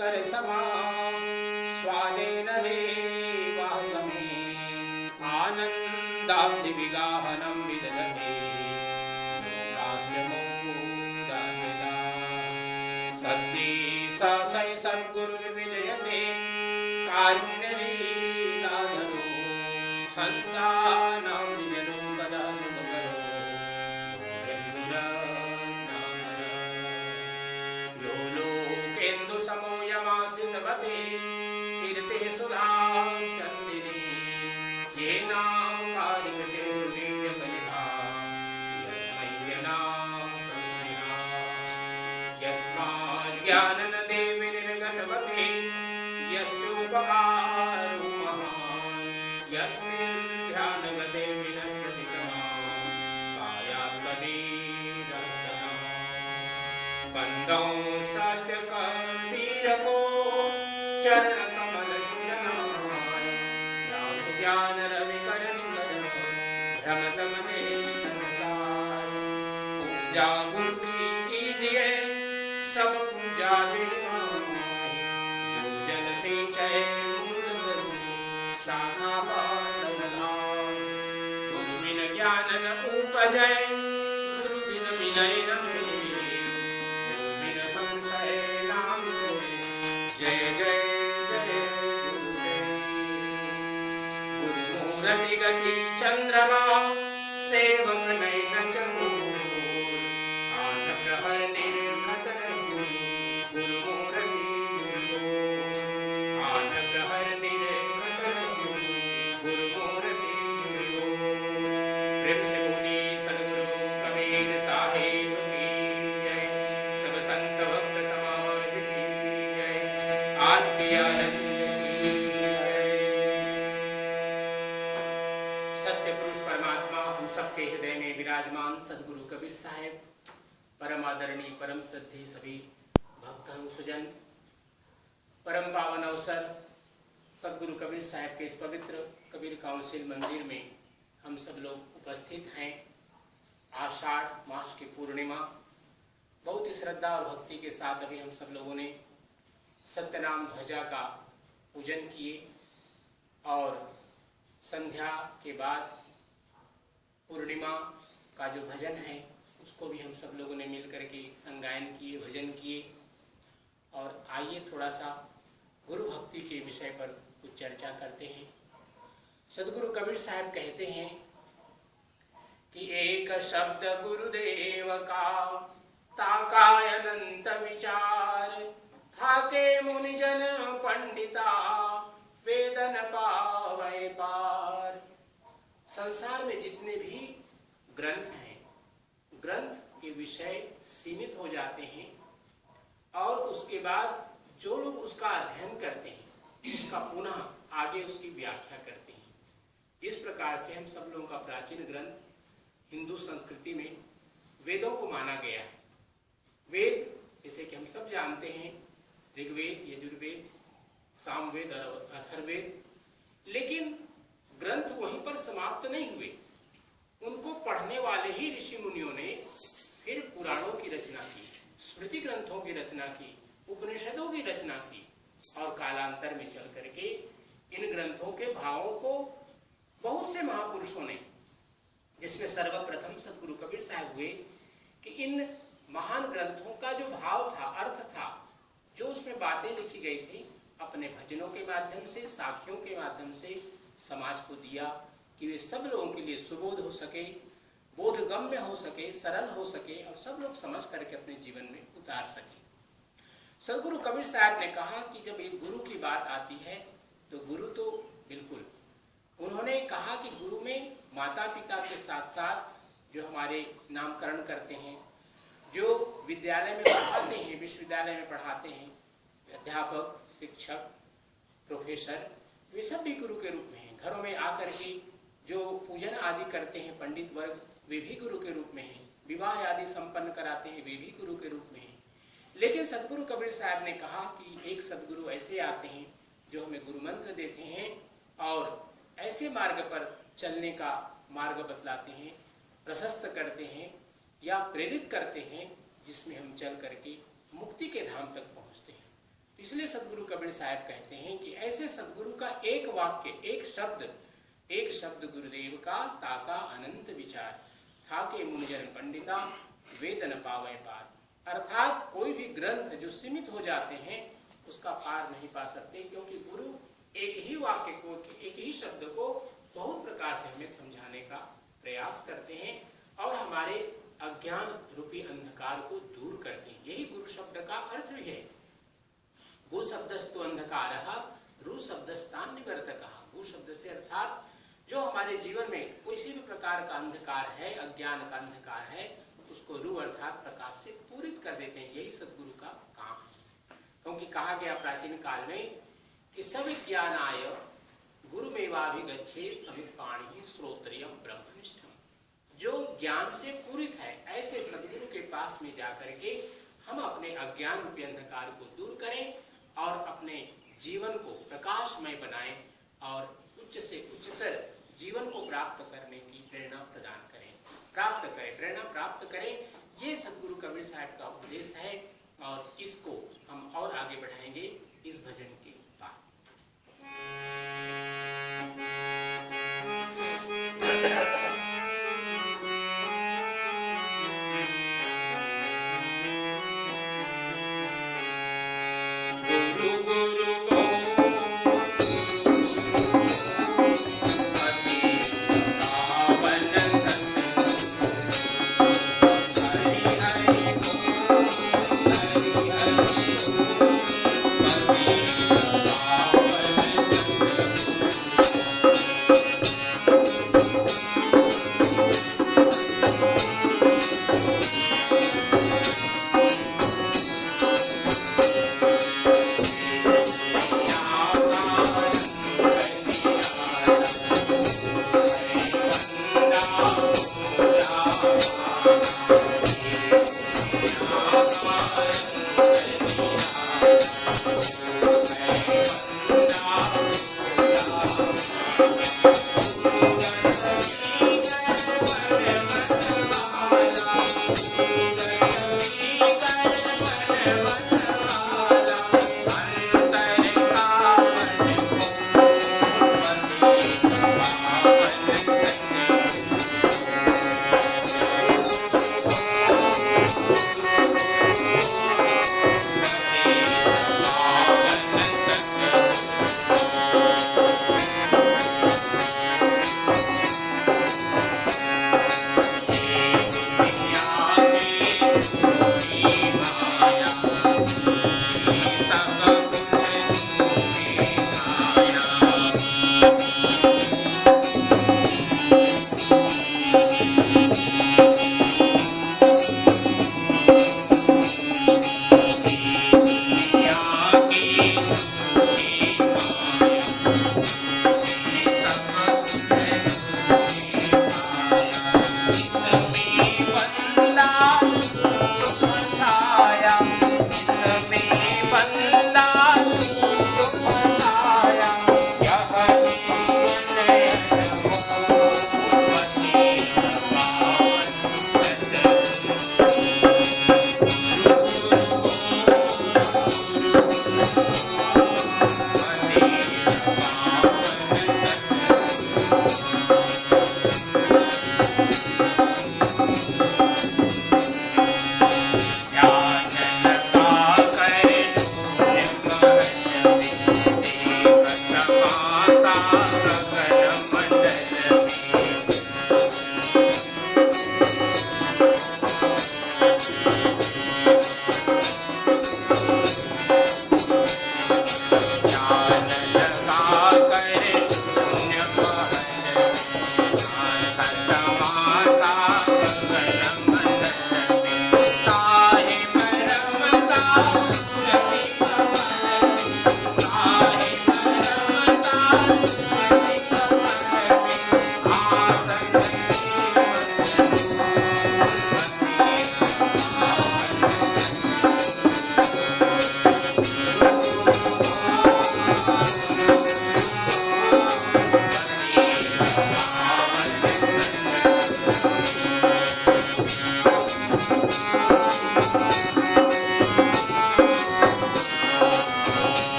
कर समा स्वादेन वे वासमे आनंदाब्धि विगाहनं विदधते लोकाश्रमोदान्विता सत्ये ससै सद्गुरु विजयते कारुण्यलीलाधरो हंसानां निजनो कदा सुखकरो यो लोकेन्दुसमो यमाश्रितवते कीर्तिः सुधास्यन्तिरे येनां कारिकतेषु बीजकलिता यस्मै जनाः संस्मृता यस्माज्ज्ञाननदे विनिर्गतवते यस्योपकारो महान् यस्मिन् ध्यानगते विनश्यति तमाम् कायात्मनीरसना बन्धौ सत्यकबीरको चरणकमलशिरनाय जासु ज्ञानरविकरनिकर भ्रमतमने तमसाय पूजा गुरु की कीजिए सब पूजा सिंचय शाखा गुरु बिन ज्ञान न उपजय गुरु बिन विनय न गुरु बिन संशय नाम जय जय जय गुरुमूर्ति गति चंद्रमा सेवक नयन चकोर आठ प्रहर निर्घट सत्य पुरुष परमात्मा हम सबके हृदय में विराजमान सदगुरु कबीर साहेब परम आदरणीय परम श्रद्धेय सभी भक्तहंसजन परम पावन अवसर सदगुरु कबीर साहेब के इस पवित्र कबीर काउंसिल मंदिर में हम सब लोग उपस्थित हैं। आषाढ़ मास की पूर्णिमा बहुत ही श्रद्धा और भक्ति के साथ अभी हम सब लोगों ने सत्यनाम ध्वजा का पूजन किए और संध्या के बाद पूर्णिमा का जो भजन है उसको भी हम सब लोगों ने मिलकर के संगायन किए, भजन किए। और आइए थोड़ा सा गुरु भक्ति के विषय पर कुछ चर्चा करते हैं। सदगुरु कबीर साहब कहते हैं कि एक शब्द गुरुदेव का ताका अनंत विचार थाके मुनिजन पंडिता वेदन पावै पार। संसार में जितने भी ग्रंथ हैं, ग्रंथ के विषय सीमित हो जाते हैं और उसके बाद जो लोग उसका अध्ययन करते हैं उसका पुनः आगे उसकी व्याख्या करते हैं। इस प्रकार से हम सब लोगों का प्राचीन ग्रंथ हिंदू संस्कृति में वेदों को माना गया है। वेद जैसे कि हम सब जानते हैं ऋग्वेद, यजुर्वेद, सामवेद और अथर्ववेद, लेकिन ग्रंथ वहीं पर समाप्त नहीं हुए। उनको पढ़ने वाले ही ऋषि मुनियों ने फिर पुराणों की रचना की, स्मृति ग्रंथों की रचना की, उपनिषदों की रचना की और कालांतर में चल करके इन ग्रंथों के भावों को बहुत से महापुरुषों ने, जिसमें सर्वप्रथम सदगुरु कबीर साहब हुए, कि इन महान ग्रंथों का जो भाव था, अर्थ था, जो उसमें बातें लिखी गई थी, अपने भजनों के माध्यम से, साखियों के माध्यम से समाज को दिया कि वे सब लोगों के लिए सुबोध हो सके, बोधगम्य हो सके, सरल हो सके और सब लोग समझ करके अपने जीवन में उतार सके। सदगुरु कबीर साहब ने कहा कि जब एक गुरु की बात आती है तो गुरु तो बिल्कुल, उन्होंने कहा कि गुरु में माता पिता के साथ साथ जो हमारे नामकरण करते हैं, जो विद्यालय में पढ़ाते हैं, विश्वविद्यालय में पढ़ाते हैं, अध्यापक, शिक्षक, प्रोफेसर, वे सब भी गुरु के रूप में हैं। घरों में आकर के जो पूजन आदि करते हैं पंडित वर्ग, वे भी गुरु के रूप में हैं। विवाह आदि संपन्न कराते हैं, वे भी गुरु के रूप में हैं। लेकिन सदगुरु कबीर साहब ने कहा कि एक सदगुरु ऐसे आते हैं जो हमें गुरु मंत्र देते हैं और ऐसे मार्ग पर चलने का मार्ग बतलाते हैं, प्रशस्त करते हैं या प्रेरित करते हैं जिसमें हम चल करके मुक्ति के धाम तक पहुंचते हैं। इसलिए सदगुरु कबीर साहब कहते हैं कि ऐसे सदगुरु का एक वाक्य, एक शब्द गुरुदेव का ताका अनंत विचार, थाके मुनिजन पंडिता वेद न पावे पार। अर्थात कोई भी ग्रंथ जो सीमित हो जाते हैं उसका पार नहीं पा सकते, क्योंकि गुरु एक ही वाक्य को, एक ही शब्द को बहुत प्रकार से हमें समझाने का प्रयास करते हैं और हमारे अज्ञान रूपी अंधकार को दूर करते हैं। यही गुरु शब्द का अर्थ भी है। गु शब्दस्तु अंधकारः, रु शब्दस्तान निवर्तकः। गु शब्द से अर्थात जो हमारे जीवन में किसी भी प्रकार का अंधकार है, अज्ञान का अंधकार है, उसको रु अर्थात प्रकाश से पूरित कर देते हैं। यही सदगुरु का काम है। क्योंकि कहा गया प्राचीन काल में कि सविज्ञानाय गुरुमेवाभिगच्छे समित्पाणिः श्रोत्रियम ब्रह्मनिष्ठम्। जो ज्ञान से पूरित है, ऐसे सदगुरु के पास में जाकर के हम अपने अज्ञान रूपी अंधकार को दूर करें और अपने जीवन को प्रकाशमय बनाएं और उच्च से उच्चतर जीवन को प्राप्त करने की प्रेरणा प्रदान करें, प्रेरणा प्राप्त करें। ये सदगुरु कबीर साहब का उपदेश है और इसको हम और आगे बढ़ाएंगे इस भजन के बाद।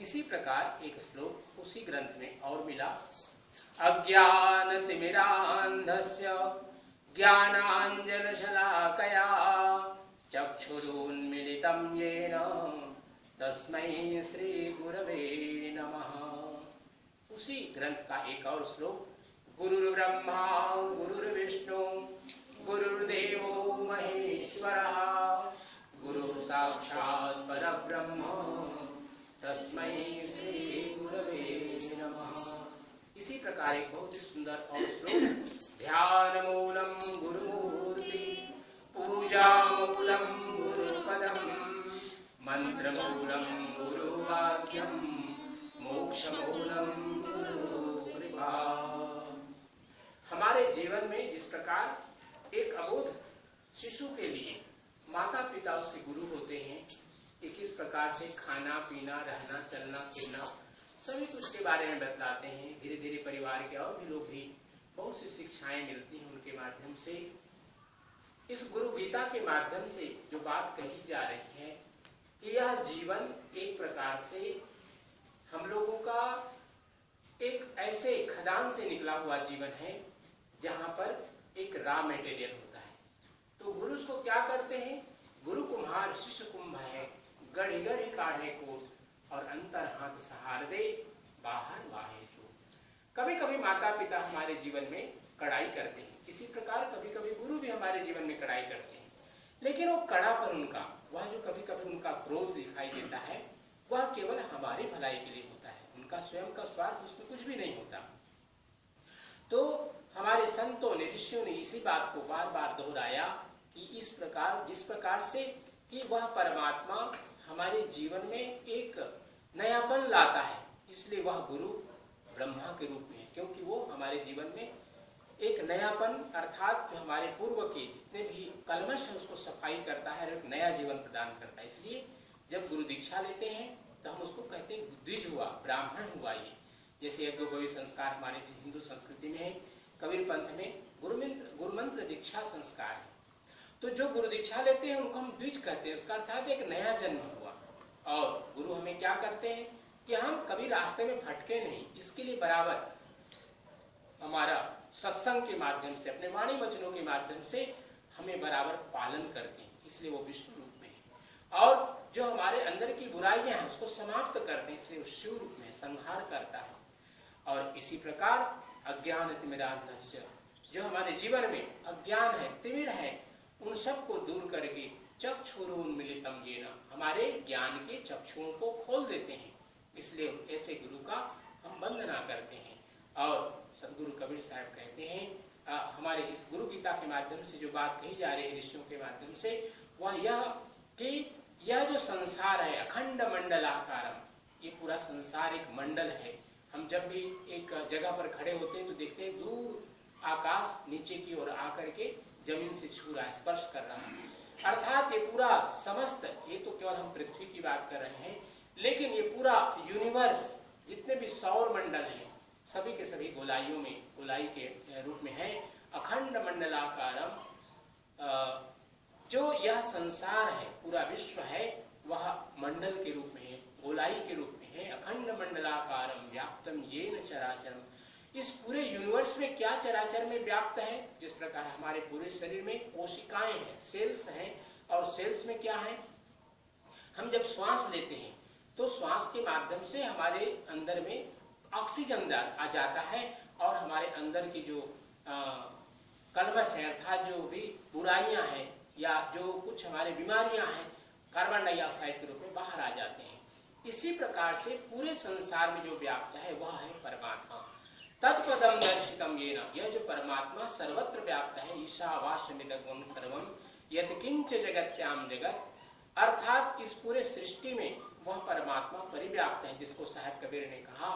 इसी प्रकार एक श्लोक उसी ग्रंथ में और मिला। अज्ञानतिमिरान्धस्य ज्ञानाञ्जनशलाकया चक्षुरुन्मीलितं येन तस्मै श्रीगुरवे नमः। ग्रंथ का एक और श्लोक, गुरुर्ब्रह्मा गुरुर्विष्णु गुरुर्देवो महेश्वरः गुरु साक्षात् परब्रह्म तस्मै श्री गुरवे नमः। इसी प्रकार एक बहुत ही सुंदर और श्लोक, ध्यान मूलम गुरुमूर्ति पूजा मूलम गुरुपदम मंत्र मूलम गुरुवाक्यम मोक्ष मूलम गुरुकृपा। हमारे जीवन में जिस प्रकार एक अबोध शिशु के लिए माता पिता उसके गुरु होते हैं, कि किस प्रकार से खाना पीना रहना चलना फिरना सभी कुछ के बारे में बतलाते हैं। धीरे धीरे परिवार के और भी लोग भी बहुत सी शिक्षाएं मिलती हैं उनके माध्यम से। इस गुरु गीता के माध्यम से जो बात कही जा रही है कि यह जीवन एक प्रकार से हम लोगों का एक ऐसे खदान से निकला हुआ जीवन है जहां पर एक रॉ मटेरियल होता है। तो गुरु उसको क्या करते हैं, गुरु कुम्हार शिष्य कुंभ है, गढ़ी गढ़ी काढ़े को और अंतर हाथ सहार दे बाहर वाहे जो। कभी कभी माता पिता हमारे जीवन में कड़ाई करते हैं, इसी प्रकार कभी कभी गुरु भी हमारे जीवन में कड़ाई करते हैं, लेकिन वो कड़ापन उनका, वह जो कभी कभी उनका क्रोध दिखाई देता है, वह केवल हमारी भलाई के लिए होता है, उनका स्वयं का स्वार्थ उसमें कुछ भी नहीं होता। तो हमारे संतों ने ऋषियों ने इसी बात को बार बार दोहराया कि इस प्रकार जिस प्रकार से कि वह परमात्मा हमारे जीवन में एक नयापन लाता है, इसलिए वह गुरु ब्रह्मा के रूप में है, क्योंकि वो हमारे जीवन में एक नयापन अर्थात जो हमारे पूर्व के जितने भी कलमश है उसको सफाई करता है और एक नया जीवन प्रदान करता है। इसलिए जब गुरु दीक्षा लेते हैं तो हम उसको कहते हैं द्विज हुआ, ब्राह्मण हुआ। ये जैसे यज्ञोपवीत संस्कार हमारे हिंदू संस्कृति में है, कबीर पंथ में गुरुमंत्र दीक्षा संस्कार है। तो जो गुरु दीक्षा लेते हैं उनको हम द्विज कहते हैं, उसका अर्थात एक नया जन्म हुआ। और गुरु हमें क्या करते हैं कि हम कभी रास्ते में भटके नहीं, इसके लिए बराबर हमारा सत्संग के माध्यम से अपने वाणी वचनों के माध्यम से हमें बराबर पालन करते हैं, इसलिए वो विष्णु रूप में है। और जो हमारे अंदर की बुराइयां हैं उसको समाप्त करते हैं, इसलिए वो शिव रूप में संहार करता है। और इसी प्रकार अज्ञान तिमिरान्धस्य, जो हमारे जीवन में अज्ञान है, तिमिर है, उन सब को दूर करके चक्षुरुन्मीलितं येन, हमारे ज्ञान के चक्षुओं को खोल देते हैं। इसलिए ऐसे गुरु का हम वंदना करते हैं। और सदगुरु कबीर साहब कहते हैं हमारे इस गुरु गीता के माध्यम से जो बात कही जा रही है ऋषियों के माध्यम से, वह यह कि यह जो संसार है अखंड मंडलाकारम, ये पूरा संसार एक मंडल है। हम जब भी एक जगह पर खड़े होते हैं तो देखते हैं दूर आकाश नीचे की ओर आकर के जमीन से छू रहा है, स्पर्श कर रहा है, अर्थात ये पूरा समस्त, ये तो केवल हम पृथ्वी की बात कर रहे हैं, लेकिन ये पूरा यूनिवर्स जितने भी सौर मंडल हैं सभी के सभी गोलाइयों में, गोलाई के रूप में है। अखंड मंडलाकारम, जो यह संसार है पूरा विश्व है वह मंडल के रूप में है, गोलाई के रूप में है। अखंड मंडलाकारम व्याप्तम येन चराचरम, इस पूरे यूनिवर्स में क्या चराचर में व्याप्त है। जिस प्रकार हमारे पूरे शरीर में कोशिकाएं हैं, सेल्स हैं, और सेल्स में क्या है, हम जब श्वास लेते हैं तो श्वास के माध्यम से हमारे अंदर में ऑक्सीजन आ जाता है और हमारे अंदर की जो कलमश है अर्थात जो भी बुराइयां हैं या जो कुछ हमारे बीमारियां हैं कार्बन डाइऑक्साइड के रूप में बाहर आ जाते हैं। इसी प्रकार से पूरे संसार में जो व्याप्त है वह है परमात्मा। तत्पदम दर्शितम येन, यह जो परमात्मा सर्वत्र व्याप्त है, ईशावास्यमिदं सर्वम यत्किंच जगत्याम जगत, अर्थात इस पूरे सृष्टि में वह परमात्मा परिव्याप्त है, जिसको साहिब कबीर ने कहा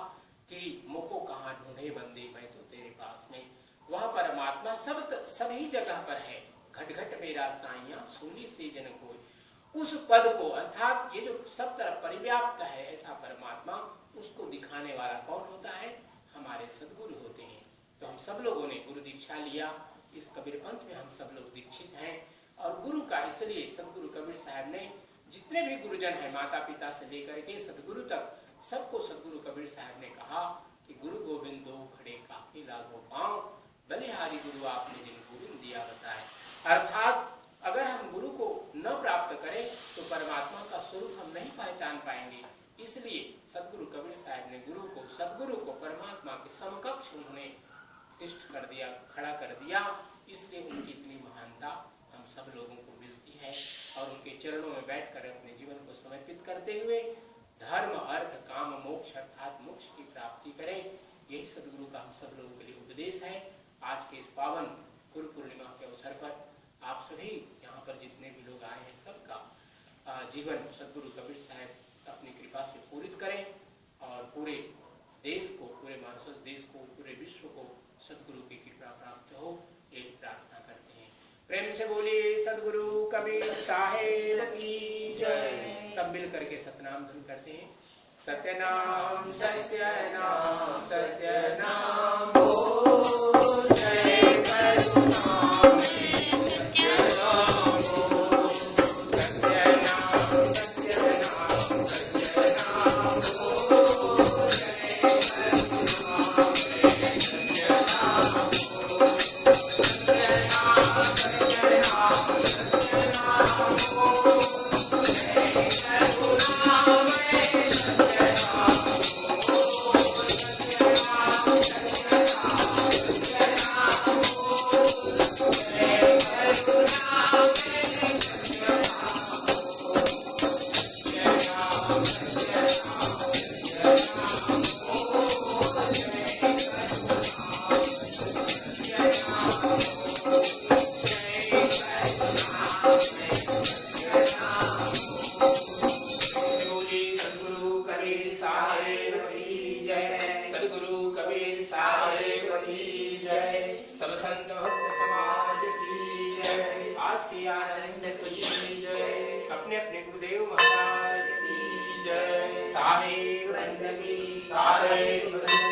कि मुको कहाँ ढूंढे बंदे मैं तो तेरे पास में। वह परमात्मा सभी जगह पर है। घट घट मेरा साइया सूली से जन कोई, उस पद को अर्थात ये जो सब तरफ परिव्याप्त है ऐसा परमात्मा, उसको दिखाने वाला कौन होता है, हमारे सदगुरु होते हैं। तो हम सब लोगों ने गुरु दीक्षा लिया, इस कबीर पंथ में हम सब लोग दीक्षित हैं। और गुरु का इसलिए सदगुरु कबीर साहब ने जितने भी गुरुजन हैं माता पिता से लेकर के सदगुरु तक, सबको सदगुरु कबीर साहब ने कहा कि गुरु गोविंद दो खड़े काफी लागो पांव, बलिहारी गुरु आपने जिन गोविंद दिया बताए। अर्थात अगर हम गुरु को न प्राप्त करें तो परमात्मा का स्वरूप हम नहीं पहचान पाएंगे। इसलिए सदगुरु कबीर साहब ने गुरु को, सदगुरु को परमात्मा के समकक्ष उन्होंने तिष्ठ कर दिया, खड़ा कर दिया। इसलिए उनकी इतनी महानता हम सब लोगों को मिलती है। और उनके चरणों में बैठकर अपने जीवन को समर्पित करते हुए धर्म, अर्थ, काम, मोक्ष अर्थात मोक्ष की प्राप्ति करें, यही सदगुरु का हम सब लोगों के लिए उपदेश है। आज के इस पावन गुरु पूर्णिमा के अवसर पर आप सभी यहाँ पर जितने भी लोग आए हैं, सबका जीवन सदगुरु कबीर साहब अपनी कृपा से पूरित करें और पूरे देश को, पूरे मॉरिशस देश को, पूरे विश्व को सदगुरु की कृपा प्राप्त हो, एक प्रार्थना करते हैं। प्रेम से बोलिए सदगुरु कबीर साहेब की जय। सब मिल करके सतनाम धन करते हैं। सत्यनाम सत्यनाम सत्यनाम बोल, जय करुणामय सत्यनाम बोल, सत्यनाम सत्यनाम सत्यनाम बोल, जय करुणामय सत्यनाम बोल, सत्यनाम सत्यनाम सत्यनाम बोल, जय करुणामय साहेब